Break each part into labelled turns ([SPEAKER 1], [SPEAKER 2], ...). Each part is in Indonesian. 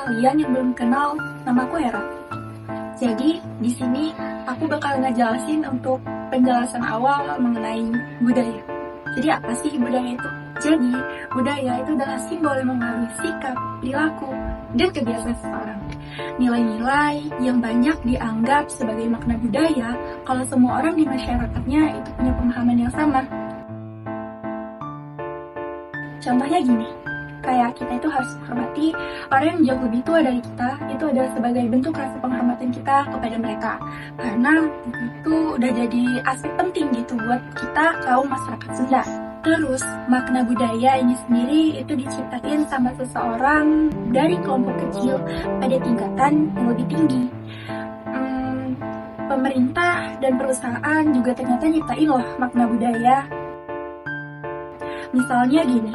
[SPEAKER 1] kalian yang belum kenal, namaku Hera. Jadi, di sini aku bakal ngejelasin untuk penjelasan awal mengenai budaya. Jadi, apa sih budaya itu? Jadi, budaya itu adalah simbol yang mengaruhi sikap, perilaku, dan kebiasaan seseorang. Nilai-nilai yang banyak dianggap sebagai makna budaya kalau semua orang di masyarakatnya itu punya pemahaman yang sama. Contohnya gini, kayak kita itu harus menghormati orang yang jauh lebih tua dari kita, itu adalah sebagai bentuk rasa penghormatan kita kepada mereka. Karena itu udah jadi aspek penting gitu buat kita kaum masyarakat Sunda. Terus, makna budaya ini sendiri itu diciptakan sama seseorang dari kelompok kecil pada tingkatan yang lebih tinggi. Pemerintah dan perusahaan juga ternyata nyiptain loh makna budaya. Misalnya gini,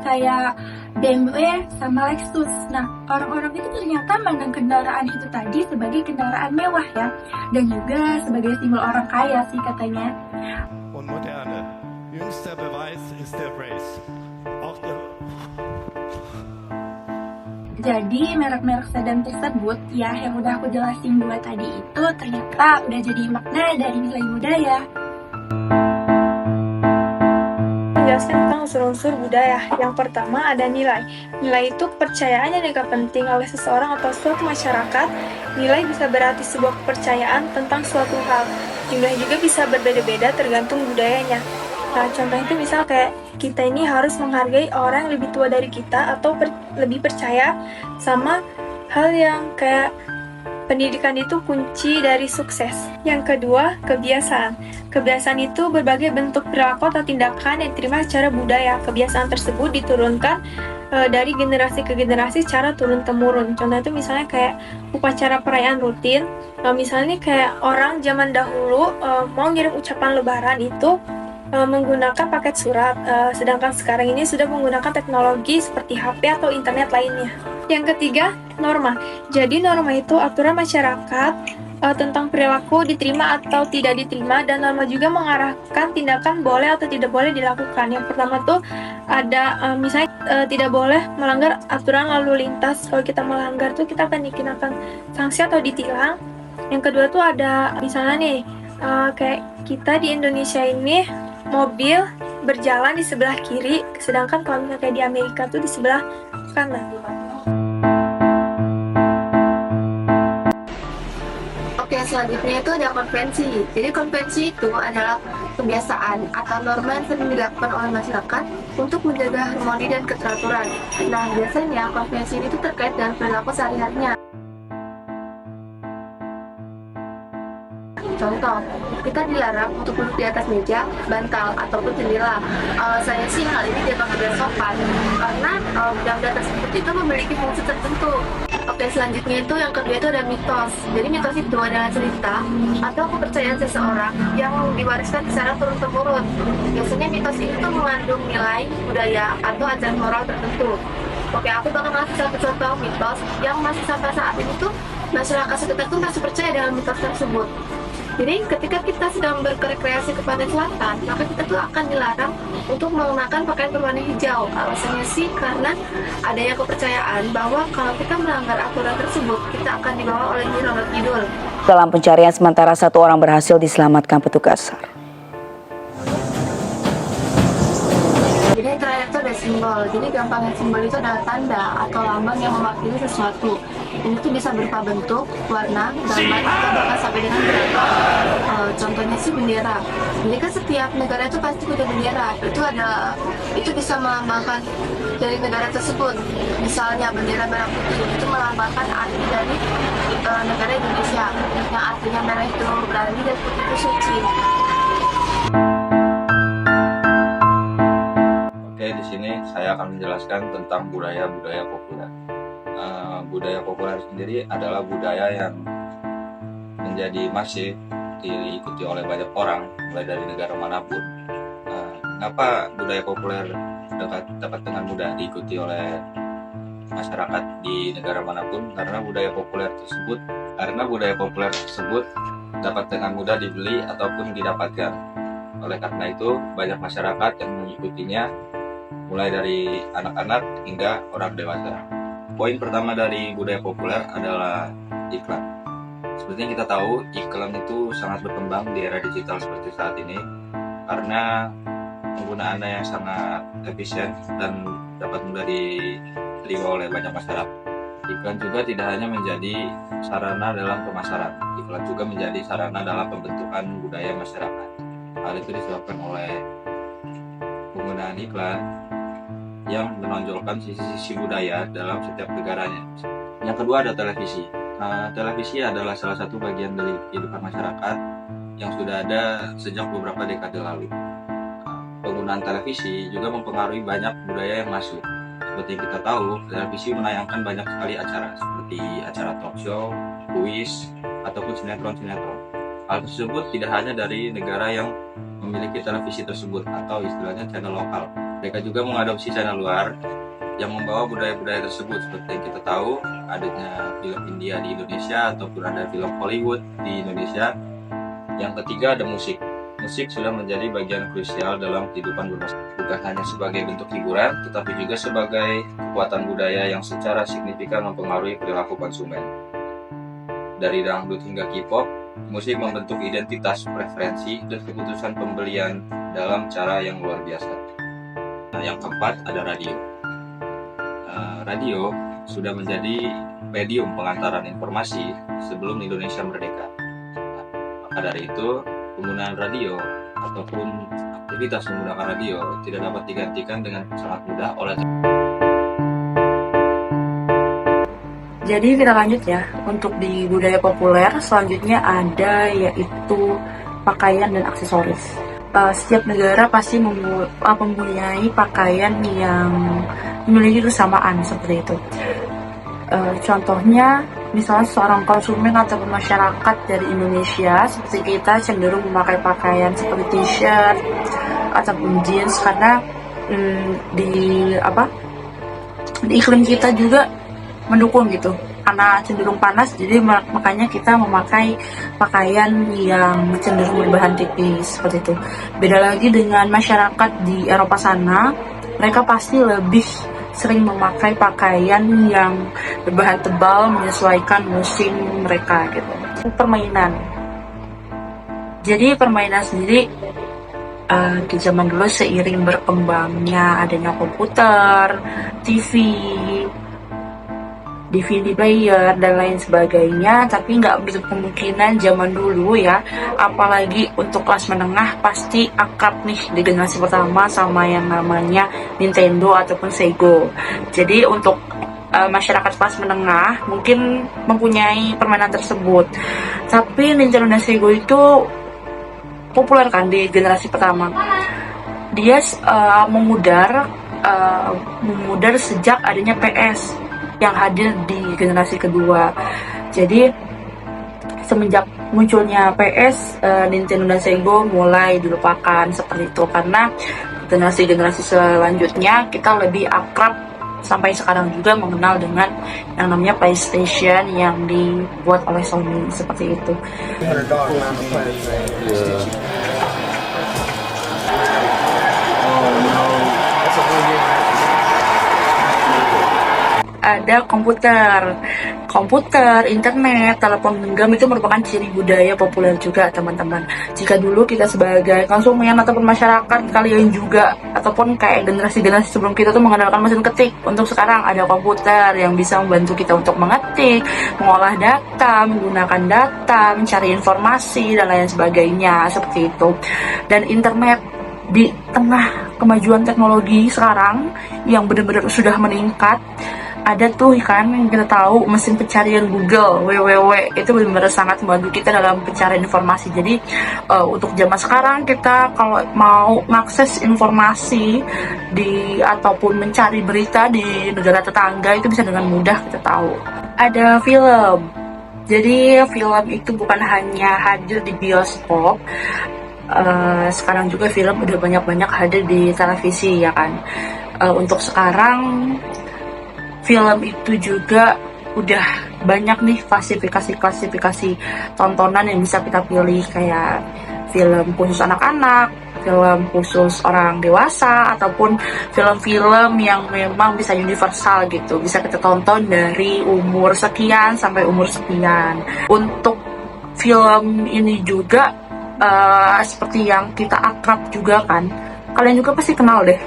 [SPEAKER 1] kayak BMW sama Lexus. Nah, orang-orang itu ternyata memandang kendaraan itu tadi sebagai kendaraan mewah ya, dan juga sebagai simbol orang kaya sih katanya.
[SPEAKER 2] Und moderne. Jüngster Beweis ist der Race. Auch der
[SPEAKER 1] Jadi merek-merek sedan tersebut ya yang udah aku jelasin dua tadi itu ternyata udah jadi makna dari nilai budaya.
[SPEAKER 3] Menjelaskan tentang unsur-unsur budaya. Yang pertama ada nilai. Nilai itu kepercayaan yang dianggap penting oleh seseorang atau suatu masyarakat. Nilai bisa berarti sebuah kepercayaan tentang suatu hal. Jumlahnya juga bisa berbeda-beda tergantung budayanya. Nah, contohnya itu misal kayak kita ini harus menghargai orang yang lebih tua dari kita atau lebih percaya sama hal yang kayak pendidikan itu kunci dari sukses. Yang kedua, kebiasaan. Kebiasaan itu berbagai bentuk perilaku atau tindakan yang diterima secara budaya. Kebiasaan tersebut diturunkan dari generasi ke generasi secara turun-temurun. Contohnya itu misalnya kayak upacara perayaan rutin. Misalnya kayak orang zaman dahulu mau ngirim ucapan lebaran itu menggunakan paket surat, sedangkan sekarang ini sudah menggunakan teknologi seperti HP atau internet lainnya. Yang ketiga, norma. Jadi norma itu aturan masyarakat tentang perilaku diterima atau tidak diterima, dan norma juga mengarahkan tindakan boleh atau tidak boleh dilakukan. Yang pertama tuh ada misalnya tidak boleh melanggar aturan lalu lintas. Kalau kita melanggar tuh kita akan dikenakan sanksi atau ditilang. Yang kedua tuh ada misalnya nih kayak kita di Indonesia ini mobil berjalan di sebelah kiri, sedangkan kalau misalnya kayak di Amerika tuh di sebelah kanan.
[SPEAKER 4] Oke, selanjutnya itu ada konvensi. Jadi konvensi itu adalah kebiasaan atau norma yang sering dilakukan oleh masyarakat untuk menjaga harmoni dan keteraturan. Nah, biasanya konvensi itu terkait dengan perilaku sehari-harinya. Contoh, kita dilarang untuk duduk di atas meja, bantal, ataupun jendela. Alasannya sih hal ini dianggap tidak sopan karena benda tersebut itu memiliki fungsi tertentu. Oke, selanjutnya itu yang kedua itu ada mitos. Jadi mitos itu adalah cerita atau kepercayaan seseorang yang diwariskan secara turun-temurun. Biasanya mitos itu mengandung nilai budaya atau ajaran moral tertentu. Oke, aku bakal ngasih satu contoh mitos yang masih sampai saat ini tuh masyarakat sekitar tuh masih percaya dengan mitos tersebut. Jadi ketika kita sedang berrekreasi ke pantai selatan, maka kita tuh akan dilarang untuk menggunakan pakaian berwarna hijau. Alasannya sih karena adanya kepercayaan bahwa kalau kita melanggar aturan tersebut, kita akan dibawa oleh Nyi Roro Kidul.
[SPEAKER 5] Dalam pencarian sementara, satu orang berhasil diselamatkan petugas SAR.
[SPEAKER 4] Jadi yang terakhir itu ada simbol. Jadi gampangnya simbol itu adalah tanda atau lambang yang mewakili sesuatu. Ini tuh bisa berupa bentuk, warna, gambar, atau bahkan sampai dengan beragam. Contohnya sih bendera. Jadi kan setiap negara itu pasti punya bendera. Itu bisa melambangkan dari negara tersebut. Misalnya bendera merah putih itu melambangkan arti dari negara Indonesia, yang artinya merah itu berani dan putih itu suci.
[SPEAKER 6] Oke, di sini saya akan menjelaskan tentang budaya-budaya populer. Budaya populer sendiri adalah budaya yang menjadi masif diikuti oleh banyak orang, mulai dari negara manapun. Kenapa budaya populer dapat dengan mudah diikuti oleh masyarakat di negara manapun? Karena budaya populer tersebut dapat dengan mudah dibeli ataupun didapatkan. Oleh karena itu, banyak masyarakat yang mengikutinya, mulai dari anak-anak hingga orang dewasa. Poin pertama dari budaya populer adalah iklan. Seperti yang kita tahu, iklan itu sangat berkembang di era digital seperti saat ini karena penggunaannya yang sangat efisien dan dapat mudah diterima oleh banyak masyarakat. Iklan juga tidak hanya menjadi sarana dalam pemasaran, iklan juga menjadi sarana dalam pembentukan budaya masyarakat. Hal itu disebabkan oleh penggunaan iklan yang menonjolkan sisi-sisi budaya dalam setiap negaranya. Yang kedua ada televisi. Televisi adalah salah satu bagian dari kehidupan masyarakat yang sudah ada sejak beberapa dekade lalu. Penggunaan televisi juga mempengaruhi banyak budaya yang masuk. Seperti yang kita tahu, televisi menayangkan banyak sekali acara, seperti acara talk show, kuis, ataupun sinetron-sinetron. Hal tersebut tidak hanya dari negara yang memiliki televisi tersebut atau istilahnya channel lokal. Mereka juga mengadopsi channel luar yang membawa budaya-budaya tersebut. Seperti yang kita tahu, adanya film India di Indonesia ataupun ada film Hollywood di Indonesia. Yang ketiga ada musik. Musik sudah menjadi bagian krusial dalam kehidupan bermasyarakat. Bukan hanya sebagai bentuk hiburan, tetapi juga sebagai kekuatan budaya yang secara signifikan mempengaruhi perilaku konsumen. Dari dangdut hingga K-pop, musik membentuk identitas, preferensi, dan keputusan pembelian dalam cara yang luar biasa. Yang keempat ada radio. Radio sudah menjadi medium pengantaran informasi sebelum Indonesia merdeka. Maka dari itu, penggunaan radio ataupun aktivitas menggunakan radio tidak dapat digantikan dengan sangat mudah oleh.
[SPEAKER 1] Jadi kita lanjut ya, untuk di budaya populer selanjutnya ada yaitu pakaian dan aksesoris. Setiap negara pasti mempunyai pakaian yang memiliki kesamaan seperti itu. Contohnya, misalnya seorang konsumen atau masyarakat dari Indonesia seperti kita cenderung memakai pakaian seperti t-shirt ataupun jeans karena di iklim kita juga mendukung gitu. Karena cenderung panas, jadi makanya kita memakai pakaian yang cenderung berbahan tipis seperti itu. Beda lagi dengan masyarakat di Eropa sana, mereka pasti lebih sering memakai pakaian yang berbahan tebal menyesuaikan musim mereka gitu. Permainan. Jadi permainan sendiri di zaman dulu seiring berkembangnya adanya komputer, TV, DVD player dan lain sebagainya, tapi nggak menutup kemungkinan zaman dulu ya, apalagi untuk kelas menengah pasti akrab nih di generasi pertama sama yang namanya Nintendo ataupun Sega. Jadi untuk masyarakat kelas menengah mungkin mempunyai permainan tersebut, tapi Nintendo dan Sega itu populer kan di generasi pertama. Dia memudar sejak adanya PS yang hadir di generasi kedua. Jadi semenjak munculnya PS, Nintendo dan Sega mulai dilupakan seperti itu karena generasi-generasi selanjutnya kita lebih akrab sampai sekarang juga mengenal dengan yang namanya PlayStation yang dibuat oleh Sony seperti itu. Ada komputer, internet, telepon genggam itu merupakan ciri budaya populer juga teman-teman. Jika dulu kita sebagai konsumen ataupun masyarakat kalian juga ataupun kayak generasi-generasi sebelum kita tuh mengandalkan mesin ketik, untuk sekarang ada komputer yang bisa membantu kita untuk mengetik, mengolah data, menggunakan data, mencari informasi dan lain sebagainya seperti itu. Dan internet di tengah kemajuan teknologi sekarang yang benar-benar sudah meningkat, ada tuh kan yang kita tahu mesin pencarian Google www itu benar-benar sangat membantu kita dalam pencarian informasi. Jadi untuk zaman sekarang kita kalau mau mengakses informasi ataupun mencari berita di negara tetangga itu bisa dengan mudah kita tahu. Ada film. Jadi film itu bukan hanya hadir di bioskop, sekarang juga film udah banyak-banyak hadir di televisi ya kan. Untuk sekarang film itu juga udah banyak nih klasifikasi tontonan yang bisa kita pilih, kayak film khusus anak-anak,
[SPEAKER 7] film khusus orang dewasa ataupun film-film yang memang bisa universal gitu, bisa kita tonton dari umur sekian sampai umur sekian. Untuk film ini juga seperti yang kita akrab juga kan, kalian juga pasti kenal deh,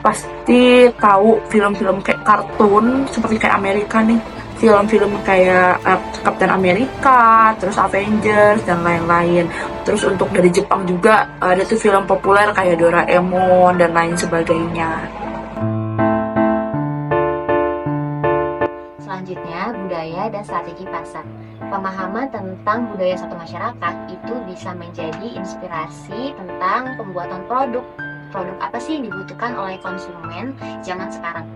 [SPEAKER 7] pasti tahu film-film kayak kartun seperti kayak Amerika nih, film-film kayak Captain America, terus Avengers dan lain-lain. Terus untuk dari Jepang juga ada tuh film populer kayak Doraemon dan lain sebagainya.
[SPEAKER 8] Selanjutnya, budaya dan strategi pasar. Pemahaman tentang budaya satu masyarakat itu bisa menjadi inspirasi tentang pembuatan produk. Produk apa sih yang dibutuhkan oleh konsumen zaman sekarang?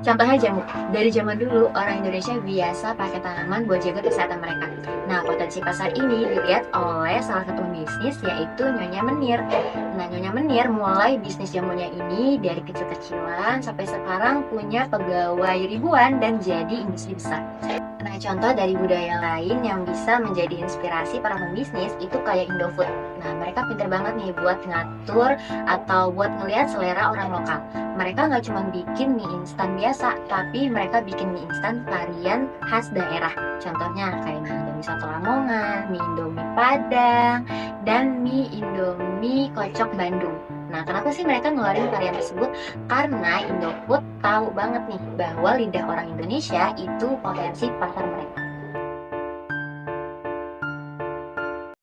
[SPEAKER 8] Contohnya jamu. Dari zaman dulu, orang Indonesia biasa pakai tanaman buat jaga kesehatan mereka. Nah, potensi pasar ini dilihat oleh salah satu bisnis, yaitu Nyonya Menir. Nah, Nyonya Menir mulai bisnis jamunya ini dari kecil-kecilan sampai sekarang punya pegawai ribuan dan jadi industri besar. Nah, contoh dari budaya lain yang bisa menjadi inspirasi para pembisnis itu kayak Indofood. Nah, mereka pintar banget nih buat ngatur atau buat ngelihat selera orang lokal. Mereka nggak cuma bikin mie instan biasa, tapi mereka bikin mie instan varian khas daerah. Contohnya kayak mie Indomie Soto Lamongan, mie Indomie Padang, dan mie Indomie Kocok Bandung. Nah, kenapa sih mereka ngeluarin varian tersebut? Karena Indofood tahu banget nih bahwa lidah orang Indonesia itu potensi pasar mereka.